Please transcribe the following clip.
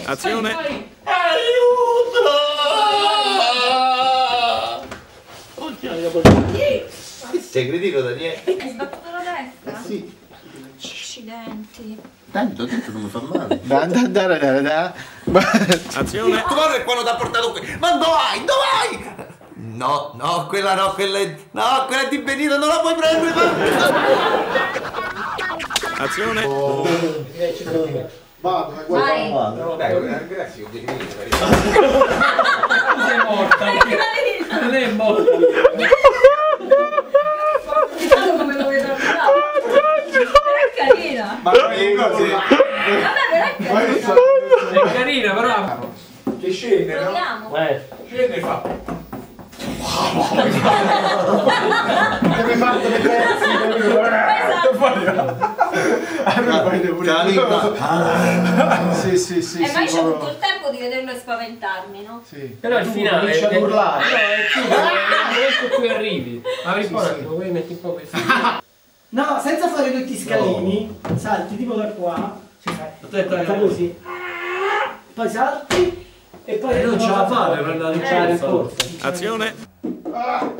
Azione! Aiuto! Sei cretino, Daniele? Hai sbattuto la destra? Sì. Accidenti. Dai, ti ho detto non mi fa male. Da. Azione! Tu guarda quando ti ha portato qui. Ma dove vai? Dove vai? No, no, quella no, quella è... No, quella è di Benito, non la puoi prendere. Azione! Vado, Vai. No, dai, grazie, Benito. Sei morta. Non è morta. Guardate come lo vedo arrivare. Però è carina. Ma che cose? Vabbè, però è carina. È carina, però. Che scende, no? Proviamo. Scende e fa. Deve fatto le pezzi, sì, ma io c'ho tutto il tempo di vederlo e spaventarmi, no? sì. Però il finale comincia ad urlare. No, è chiuso, nel momento in cui arrivi. Apri un attimo, poi metti un po' questo. No, senza fare tutti i scalini, salti tipo da qua, fai così, poi salti e poi non ce la fate per la iniziare il forza. corso. Azione! Ah!